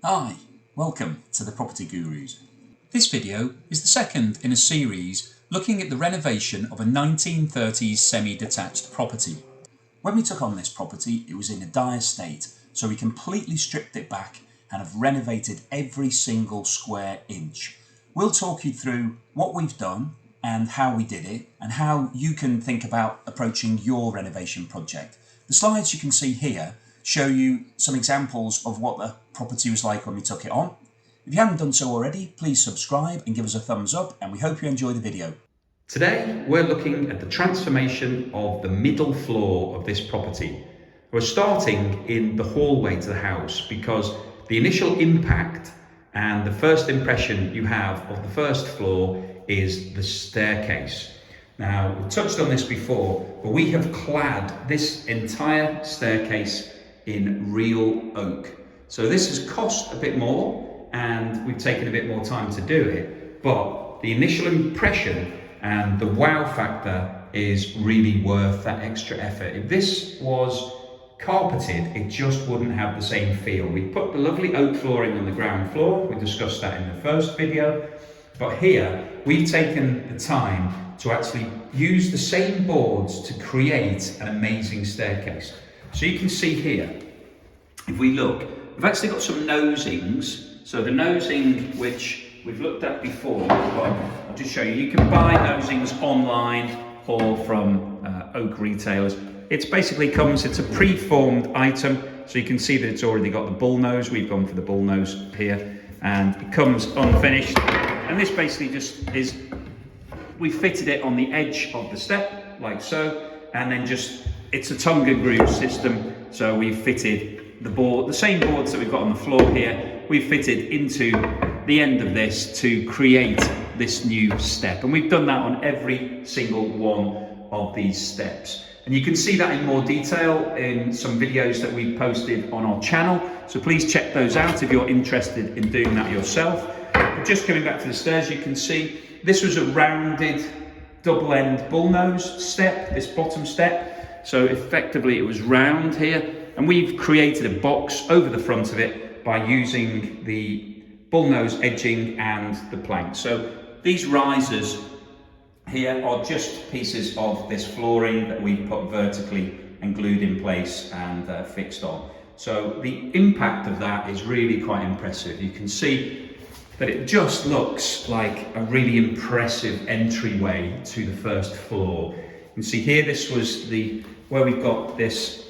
Hi, welcome to the Property Gurus. This video is the second in a series looking at the renovation of a 1930s semi-detached property. When we took on this property, it was in a dire state, so we completely stripped it back and have renovated every single square inch. We'll talk you through what we've done and how we did it, and how you can think about approaching your renovation project. The slides you can see here show you some examples of what the property was like when we took it on. If you haven't done so already, please subscribe and give us a thumbs up, and we hope you enjoy the video. Today we're looking at the transformation of the middle floor of this property. We're starting in the hallway to the house because the initial impact and the first impression you have of the first floor is the staircase. Now, we've touched on this before, but we have clad this entire staircase in real oak. So this has cost a bit more and we've taken a bit more time to do it, but the initial impression and the wow factor is really worth that extra effort. If this was carpeted, it just wouldn't have the same feel. We put the lovely oak flooring on the ground floor. We discussed that in the first video. But here, we've taken the time to actually use the same boards to create an amazing staircase. So you can see here, if we look, we've actually got some nosings. So the nosing, which we've looked at before, I'll just show you. You can buy nosings online or from oak retailers. It's a pre-formed item, so you can see that it's already got the bull nose. We've gone for the bull nose here, and it comes unfinished. And this basically just is, we fitted it on the edge of the step, like so, and then it's a tongue and groove system. So we've fitted the same boards that we've got on the floor here, we've fitted into the end of this to create this new step. And we've done that on every single one of these steps. And you can see that in more detail in some videos that we've posted on our channel. So please check those out if you're interested in doing that yourself. But just coming back to the stairs, you can see this was a rounded double end bullnose step, this bottom step. So effectively it was round here. And we've created a box over the front of it by using the bullnose edging and the plank. So these risers here are just pieces of this flooring that we've put vertically and glued in place and fixed on. So the impact of that is really quite impressive. You can see that it just looks like a really impressive entryway to the first floor. You can see here, this was where we've got this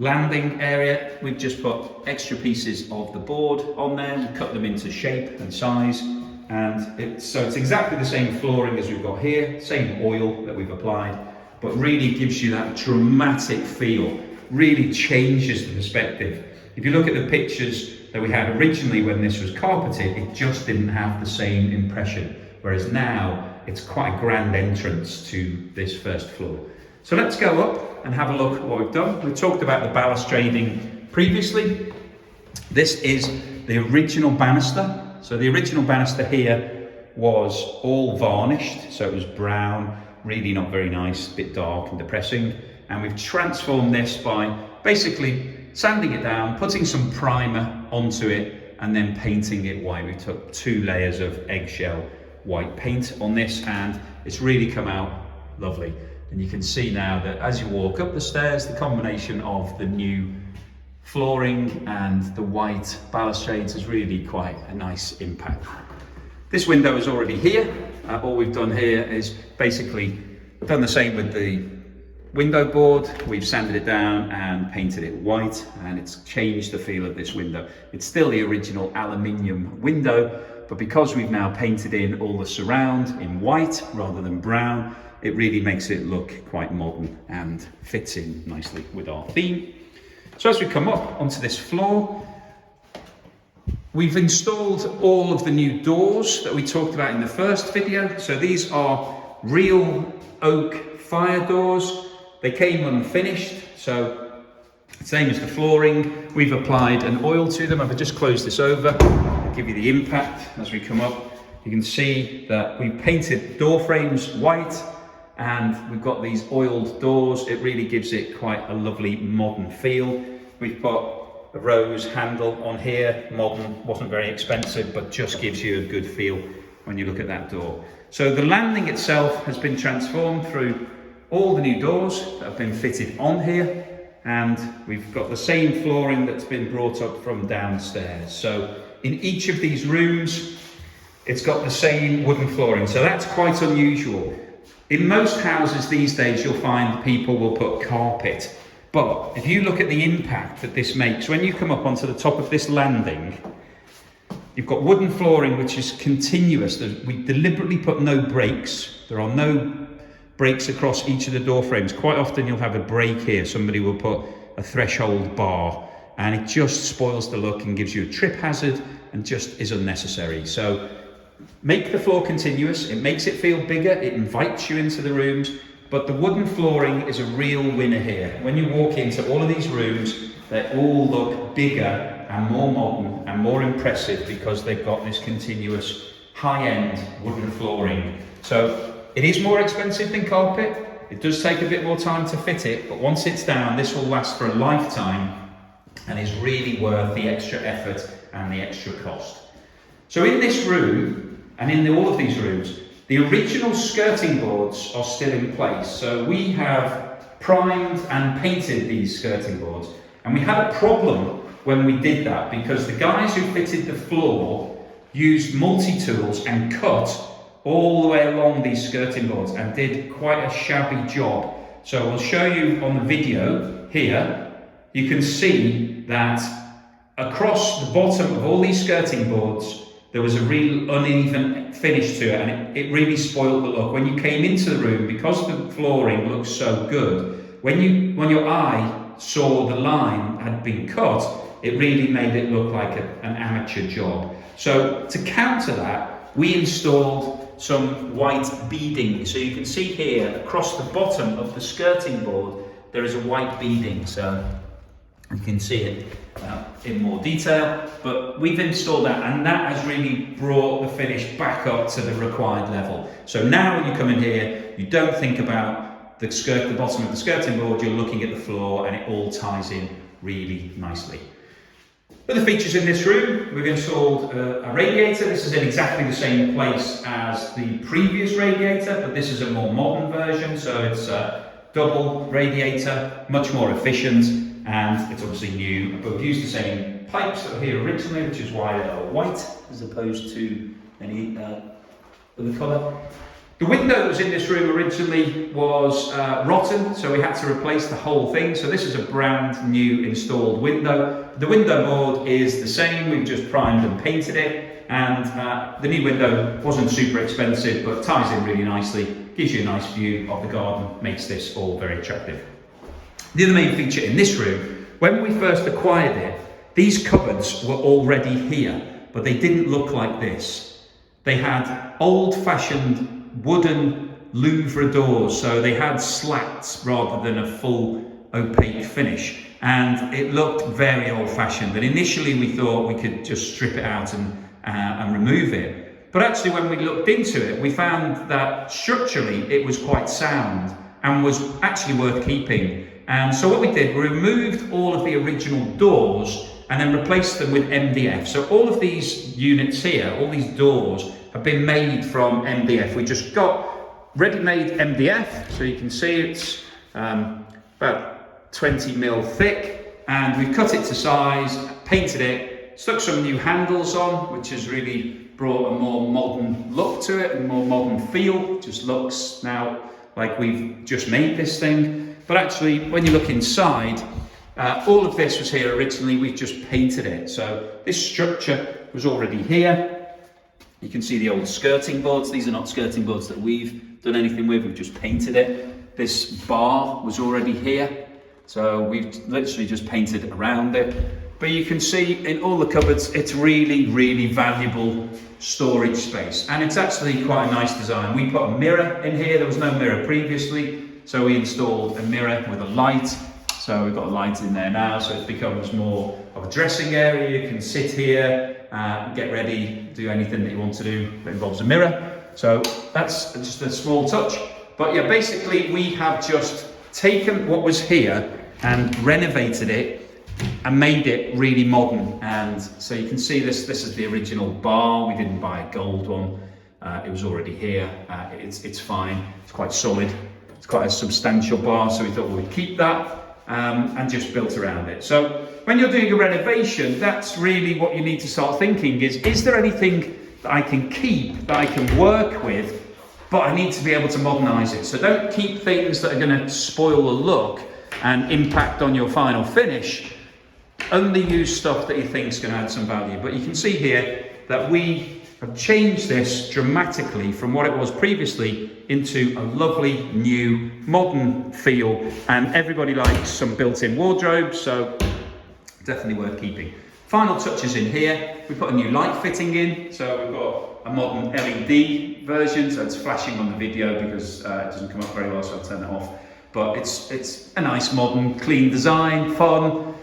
landing area. We've just put extra pieces of the board on there. We cut them into shape and size. And so it's exactly the same flooring as we've got here, same oil that we've applied, but really gives you that dramatic feel, really changes the perspective. If you look at the pictures that we had originally when this was carpeted, it just didn't have the same impression, whereas now it's quite a grand entrance to this first floor. So let's go up and have a look at what we've done. We talked about the balustrading previously. This is the original banister. So the original banister here was all varnished, so it was brown, really not very nice, a bit dark and depressing. And we've transformed this by basically sanding it down, putting some primer onto it, and then painting it white. We took 2 layers of eggshell white paint on this, and it's really come out lovely. And you can see now that as you walk up the stairs, the combination of the new flooring and the white balustrades is really quite a nice impact. This window is already here. All we've done here is basically done the same with the window board. We've sanded it down and painted it white, and it's changed the feel of this window. It's still the original aluminium window, but because we've now painted in all the surround in white rather than brown, it really makes it look quite modern and fits in nicely with our theme. So as we come up onto this floor, we've installed all of the new doors that we talked about in the first video. So these are real oak fire doors. They came unfinished, so same as the flooring. We've applied an oil to them. I've just closed this over, I'll give you the impact as we come up. You can see that we painted door frames white, and we've got these oiled doors. It really gives it quite a lovely modern feel. We've put a rose handle on here, modern, wasn't very expensive, but just gives you a good feel when you look at that door. So the landing itself has been transformed through all the new doors that have been fitted on here, and we've got the same flooring that's been brought up from downstairs. So in each of these rooms, it's got the same wooden flooring, so that's quite unusual. In most houses these days, you'll find people will put carpet, but if you look at the impact that this makes, when you come up onto the top of this landing, you've got wooden flooring which is continuous. We deliberately put no breaks. There are no breaks across each of the door frames. Quite often you'll have a break here. Somebody will put a threshold bar, and it just spoils the look and gives you a trip hazard and just is unnecessary. So make the floor continuous. It makes it feel bigger. It invites you into the rooms, but the wooden flooring is a real winner here. When you walk into all of these rooms, they all look bigger and more modern and more impressive because they've got this continuous high-end wooden flooring. So it is more expensive than carpet. It does take a bit more time to fit it, but once it's down, this will last for a lifetime and is really worth the extra effort and the extra cost. So in this room, and in all of these rooms, the original skirting boards are still in place. So we have primed and painted these skirting boards, and we had a problem when we did that because the guys who fitted the floor used multi-tools and cut all the way along these skirting boards and did quite a shabby job. So we'll show you on the video here, you can see that across the bottom of all these skirting boards, there was a real uneven finish to it, and it really spoiled the look. When you came into the room, because the flooring looks so good, when your eye saw the line had been cut, it really made it look like an amateur job. So to counter that, we installed some white beading. So you can see here across the bottom of the skirting board, there is a white beading. So you can see it in more detail, but we've installed that, and that has really brought the finish back up to the required level. So now when you come in here, you don't think about the bottom of the skirting board, you're looking at the floor, and it all ties in really nicely. Other features in this room, we've installed a radiator. This is in exactly the same place as the previous radiator, but this is a more modern version, so it's a double radiator, much more efficient, and it's obviously new, but we've used the same pipes that were here originally, which is why they are white as opposed to any other colour. The window that was in this room originally was rotten, so we had to replace the whole thing. So this is a brand new installed window. The window board is the same, we've just primed and painted it, and the new window wasn't super expensive, but ties in really nicely, gives you a nice view of the garden, makes this all very attractive. The other main feature in this room, when we first acquired it, these cupboards were already here, but they didn't look like this. They had old-fashioned wooden louvre doors, so they had slats rather than a full opaque finish, and it looked very old-fashioned. And initially we thought we could just strip it out and remove it, but actually when we looked into it, we found that structurally it was quite sound and was actually worth keeping. And so what we did, we removed all of the original doors and then replaced them with MDF. So all of these units here, all these doors, have been made from MDF. We just got ready-made MDF, so you can see it's about 20 mil thick, and we've cut it to size, painted it, stuck some new handles on, which has really brought a more modern look to it, a more modern feel. It just looks now like we've just made this thing. But actually, when you look inside, all of this was here originally, we've just painted it. So this structure was already here. You can see the old skirting boards. These are not skirting boards that we've done anything with, we've just painted it. This bar was already here, so we've literally just painted around it. But you can see in all the cupboards, it's really, really valuable storage space. And it's actually quite a nice design. We put a mirror in here, there was no mirror previously, so we installed a mirror with a light. So we've got a light in there now, so it becomes more of a dressing area. You can sit here, get ready, do anything that you want to do that involves a mirror. So that's just a small touch. But yeah, basically we have just taken what was here and renovated it, and made it really modern. And so you can see this is the original bar. We didn't buy a gold one, it was already here. It's fine, it's quite solid, it's quite a substantial bar, so we thought we'd keep that and just built around it. So when you're doing a renovation, that's really what you need to start thinking is there anything that I can keep, that I can work with, but I need to be able to modernise it. So don't keep things that are going to spoil the look and impact on your final finish. Only use stuff that you think is going to add some value. But you can see here that we have changed this dramatically from what it was previously into a lovely new modern feel, and everybody likes some built-in wardrobes, so definitely worth keeping. Final touches in here, we put a new light fitting in, so we've got a modern LED version, so it's flashing on the video because it doesn't come up very well, so I'll turn it off. But it's a nice modern clean design, fun,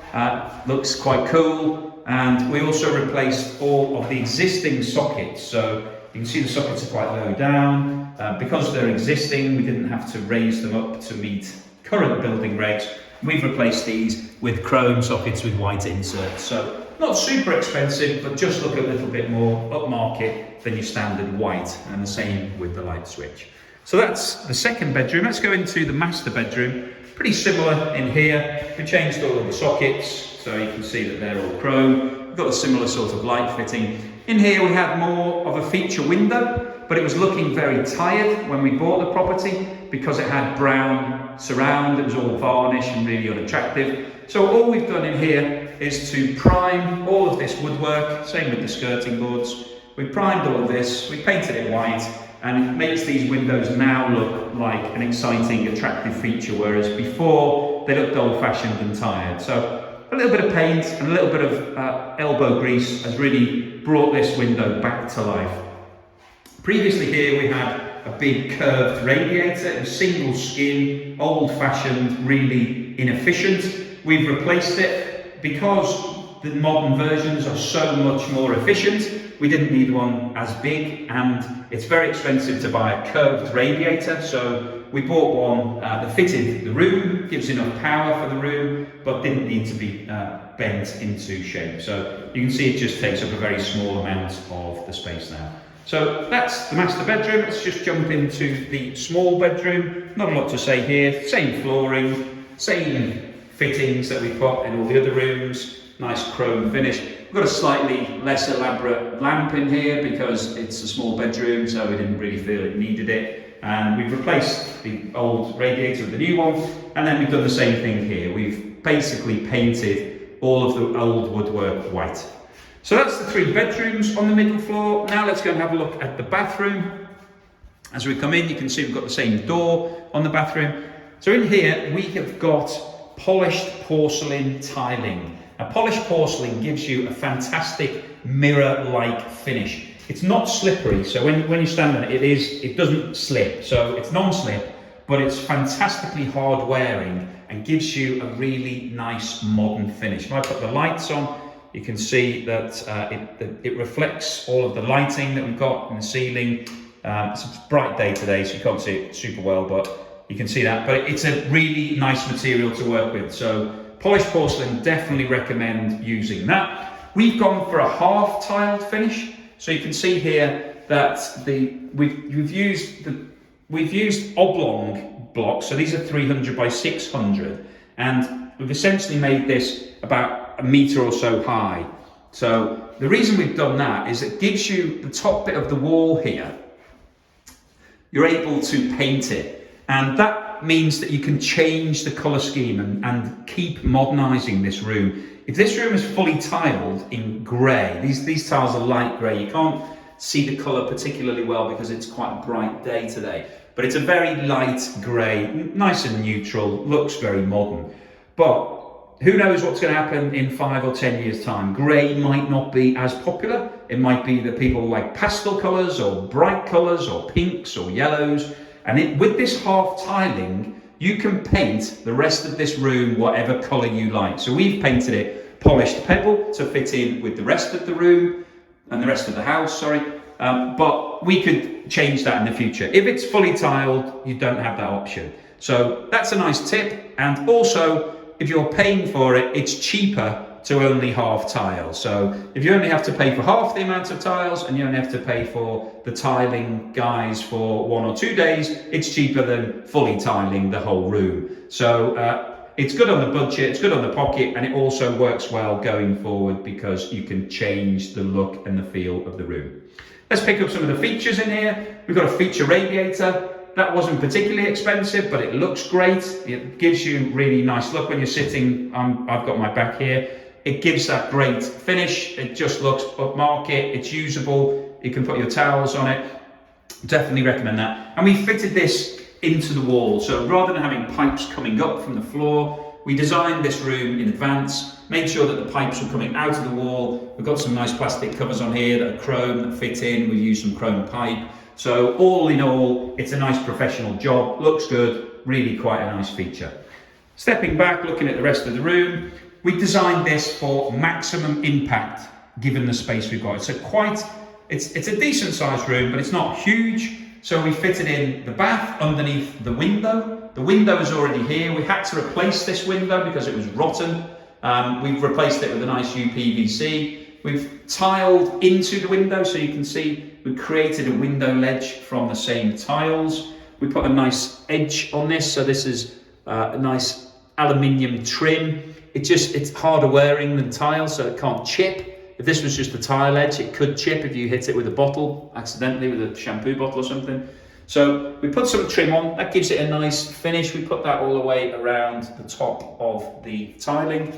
looks quite cool. And we also replaced all of the existing sockets, so you can see the sockets are quite low down. Because they're existing, we didn't have to raise them up to meet current building regs. We've replaced these with chrome sockets with white inserts, so not super expensive, but just look a little bit more upmarket than your standard white, and the same with the light switch. So that's the second bedroom. Let's go into the master bedroom. Pretty similar in here. We changed all of the sockets, so you can see that they're all chrome. We've got a similar sort of light fitting. In here we had more of a feature window, but it was looking very tired when we bought the property because it had brown surround. It was all varnish and really unattractive. So all we've done in here is to prime all of this woodwork, same with the skirting boards. We primed all of this, we painted it white, and it makes these windows now look like an exciting, attractive feature, whereas before they looked old-fashioned and tired. So a little bit of paint and a little bit of elbow grease has really brought this window back to life. Previously here we had a big curved radiator. It was single skin, old-fashioned, really inefficient. We've replaced it because the modern versions are so much more efficient. We didn't need one as big, and it's very expensive to buy a curved radiator, so we bought one that fitted the room, gives enough power for the room, but didn't need to be bent into shape. So you can see it just takes up a very small amount of the space now. So that's the master bedroom. Let's just jump into the small bedroom. Not a lot to say here. Same flooring, same fittings that we put in all the other rooms. Nice chrome finish. We've got a slightly less elaborate lamp in here because it's a small bedroom, so we didn't really feel it needed it. And we've replaced the old radiator with the new one, and then we've done the same thing here. We've basically painted all of the old woodwork white. So that's the three bedrooms on the middle floor. Now let's go and have a look at the bathroom. As we come in, you can see we've got the same door on the bathroom. So in here, we have got polished porcelain tiling. Now, polished porcelain gives you a fantastic mirror-like finish. It's not slippery, so when you stand on it, it doesn't slip. So it's non-slip, but it's fantastically hard wearing and gives you a really nice modern finish. If I put the lights on, you can see that it reflects all of the lighting that we've got in the ceiling. It's a bright day today, so you can't see it super well, but you can see that. But it's a really nice material to work with. So polished porcelain, definitely recommend using that. We've gone for a half tiled finish. So you can see here that we've used oblong blocks. So these are 300 by 600, and we've essentially made this about a metre or so high. So the reason we've done that is it gives you the top bit of the wall here. You're able to paint it, and that means that you can change the colour scheme and keep modernising this room. If this room is fully tiled in grey, these tiles are light grey, you can't see the colour particularly well because it's quite a bright day today, but it's a very light grey, nice and neutral, looks very modern. But who knows what's going to happen in 5 or 10 years time. Grey might not be as popular. It might be that people like pastel colours or bright colours or pinks or yellows. And with this half tiling, you can paint the rest of this room whatever colour you like. So we've painted it polished pebble to fit in with the rest of the room and the rest of the house, but we could change that in the future. If it's fully tiled, you don't have that option. So that's a nice tip. And also, if you're paying for it, it's cheaper to only half tile. So if you only have to pay for half the amount of tiles and you only have to pay for the tiling guys for 1 or 2 days, it's cheaper than fully tiling the whole room. So it's good on the budget, it's good on the pocket, and it also works well going forward because you can change the look and the feel of the room. Let's pick up some of the features in here. We've got a feature radiator. That wasn't particularly expensive, but it looks great. It gives you really nice look when you're sitting. I've got my back here. It gives that great finish. It just looks upmarket. It's usable. You can put your towels on it. Definitely recommend that. And we fitted this into the wall. So rather than having pipes coming up from the floor, we designed this room in advance, made sure that the pipes were coming out of the wall. We've got some nice plastic covers on here that are chrome, that fit in. We've used some chrome pipe. So all in all, it's a nice professional job, looks good, really quite a nice feature. Stepping back, looking at the rest of the room, we designed this for maximum impact given the space we've got. It's a decent sized room, but it's not huge. So we fitted in the bath underneath the window. The window is already here. We had to replace this window because it was rotten. We've replaced it with a nice UPVC. We've tiled into the window, so you can see we created a window ledge from the same tiles. We put a nice edge on this, so this is a nice aluminium trim. It's harder wearing than tile, so it can't chip. If this was just a tile edge, it could chip if you hit it with a bottle, accidentally with a shampoo bottle or something. So we put some trim on, that gives it a nice finish. We put that all the way around the top of the tiling.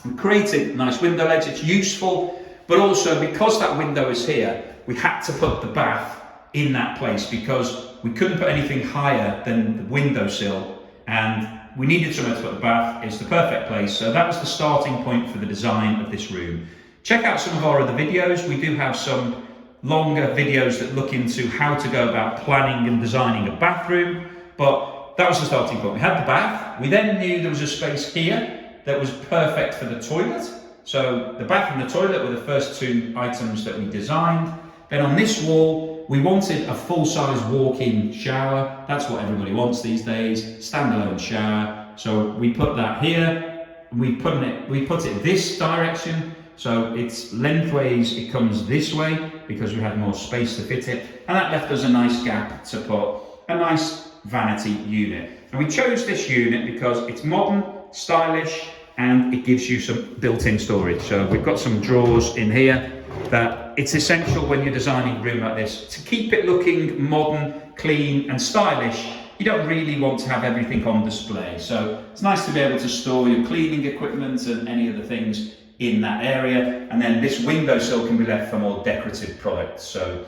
We created a nice window ledge, it's useful, but also because that window is here, we had to put the bath in that place because we couldn't put anything higher than the windowsill, and we needed somewhere to put the bath. It's the perfect place. So that was the starting point for the design of this room. Check out some of our other videos. We do have some longer videos that look into how to go about planning and designing a bathroom, but that was the starting point. We had the bath. We then knew there was a space here that was perfect for the toilet. So the bath and the toilet were the first 2 items that we designed. Then on this wall, we wanted a full-size walk-in shower. That's what everybody wants these days, standalone shower. So we put that here. We put it this direction. So it's lengthways, it comes this way because we had more space to fit it. And that left us a nice gap to put a nice vanity unit. And we chose this unit because it's modern, stylish, and it gives you some built-in storage. So we've got some drawers in here that it's essential when you're designing a room like this to keep it looking modern, clean and stylish. You don't really want to have everything on display. So it's nice to be able to store your cleaning equipment and any other things in that area. And then this windowsill can be left for more decorative products. So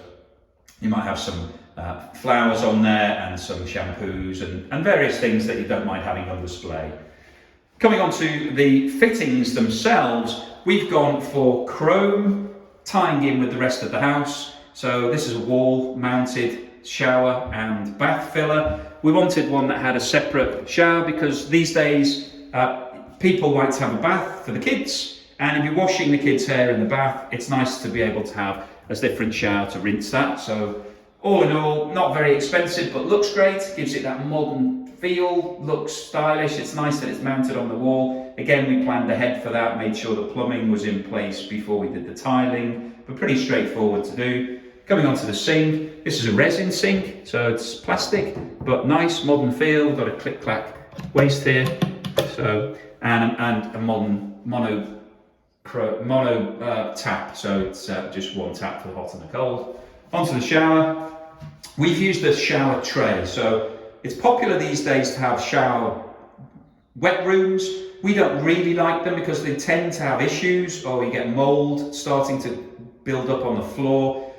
you might have some flowers on there and some shampoos and various things that you don't mind having on display. Coming on to the fittings themselves, we've gone for chrome tying in with the rest of the house. So this is a wall mounted shower and bath filler. We wanted one that had a separate shower because these days people like to have a bath for the kids, and if you're washing the kids' hair in the bath, it's nice to be able to have a different shower to rinse that. So all in all, not very expensive, but looks great, gives it that modern feel, looks stylish. It's nice that it's mounted on the wall. Again, we planned ahead for that, made sure the plumbing was in place before we did the tiling, but pretty straightforward to do. Coming onto the sink, this is a resin sink, so it's plastic, but nice modern feel. We've got a click-clack waste here, so and a modern mono tap, so it's just one tap for the hot and the cold. Onto the shower. We've used the shower tray, so it's popular these days to have shower wet rooms. We don't really like them because they tend to have issues, or you get mold starting to build up on the floor.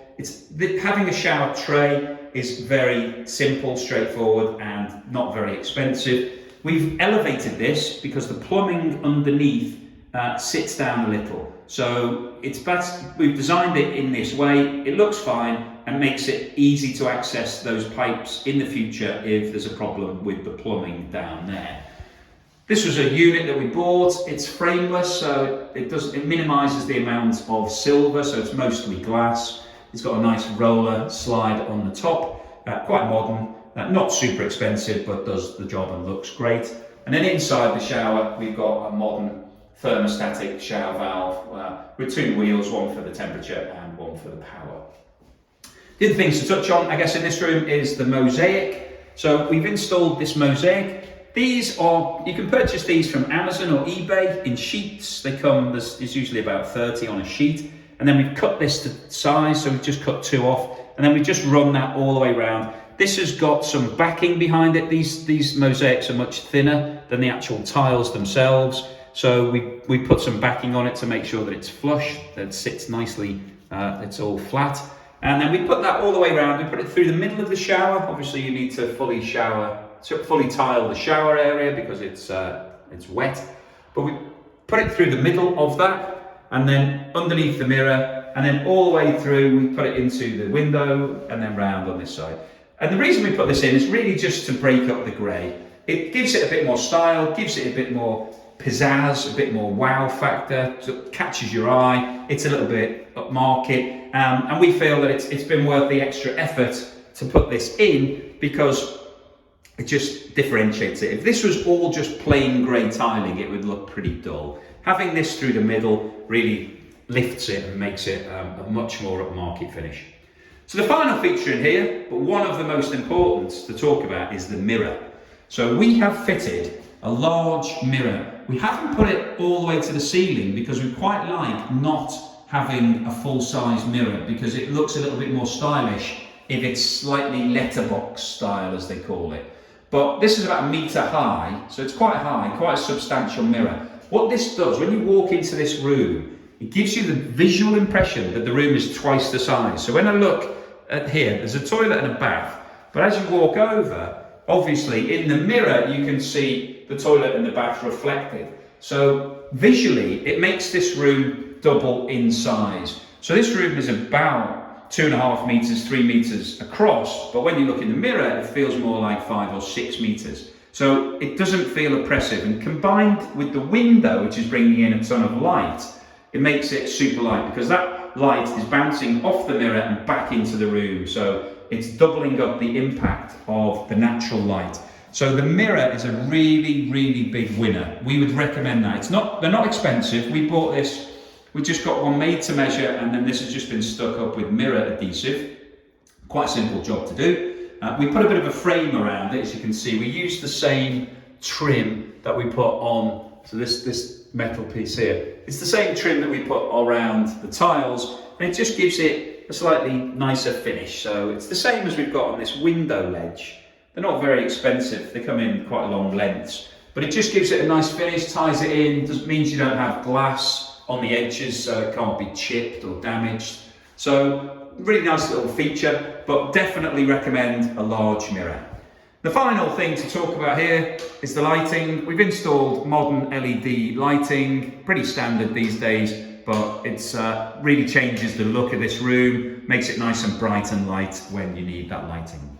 Having a shower tray is very simple, straightforward, and not very expensive. We've elevated this because the plumbing underneath sits down a little. So we've designed it in this way. It looks fine and makes it easy to access those pipes in the future if there's a problem with the plumbing down there. This was a unit that we bought. It's frameless, so it minimises the amount of silver, so it's mostly glass. It's got a nice roller slide on the top, quite modern, not super expensive, but does the job and looks great. And then inside the shower, we've got a modern thermostatic shower valve with two wheels, one for the temperature and one for the power. The other things to touch on, I guess, in this room is the mosaic. So we've installed this mosaic. These are, you can purchase these from Amazon or eBay in sheets. They come, there's usually about 30 on a sheet. And then we've cut this to size, so we've just cut 2 off. And then we've just run that all the way around. This has got some backing behind it. These mosaics are much thinner than the actual tiles themselves. So we put some backing on it to make sure that it's flush, that it sits nicely, it's all flat. And then we put that all the way around. We put it through the middle of the shower. Obviously you need to fully tile the shower area because it's wet. But we put it through the middle of that, and then underneath the mirror, and then all the way through we put it into the window and then round on this side. And the reason we put this in is really just to break up the grey. It gives it a bit more style, gives it a bit more pizzazz, a bit more wow factor, so it catches your eye. It's a little bit upmarket, and we feel that it's been worth the extra effort to put this in because it just differentiates it. If this was all just plain grey tiling, it would look pretty dull. Having this through the middle really lifts it and makes it a much more upmarket finish. So the final feature in here, but one of the most important to talk about, is the mirror. So we have fitted a large mirror. We haven't put it all the way to the ceiling because we quite like not having a full-size mirror because it looks a little bit more stylish if it's slightly letterbox style, as they call it. But this is about 1 meter high, so it's quite high, quite a substantial mirror. What this does, when you walk into this room, it gives you the visual impression that the room is twice the size. So when I look at here, there's a toilet and a bath, but as you walk over, obviously in the mirror you can see the toilet and the bath reflected. So visually it makes this room double in size. So this room is about 2.5 meters, 3 meters across, but when you look in the mirror it feels more like 5 or 6 meters. So it doesn't feel oppressive, and combined with the window, which is bringing in a ton of light, it makes it super light because that light is bouncing off the mirror and back into the room. So it's doubling up the impact of the natural light. So the mirror is a really, really big winner. We would recommend that. They're not expensive. We bought this, we just got one made to measure, and then this has just been stuck up with mirror adhesive. Quite a simple job to do. We put a bit of a frame around it, as you can see. We used the same trim that we put on, so this metal piece here. It's the same trim that we put around the tiles, and it just gives it a slightly nicer finish. So it's the same as we've got on this window ledge. They're not very expensive, they come in quite long lengths, but it just gives it a nice finish, ties it in, means you don't have glass on the edges, so it can't be chipped or damaged. So really nice little feature, but definitely recommend a large mirror. The final thing to talk about here is the lighting. We've installed modern LED lighting, pretty standard these days, but it's really changes the look of this room, makes it nice and bright and light when you need that lighting.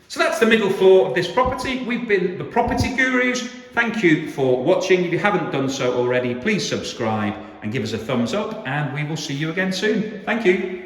So that's the middle floor of this property. We've been the Property Gurus. Thank you for watching. If you haven't done so already, please subscribe and give us a thumbs up, and we will see you again soon. Thank you.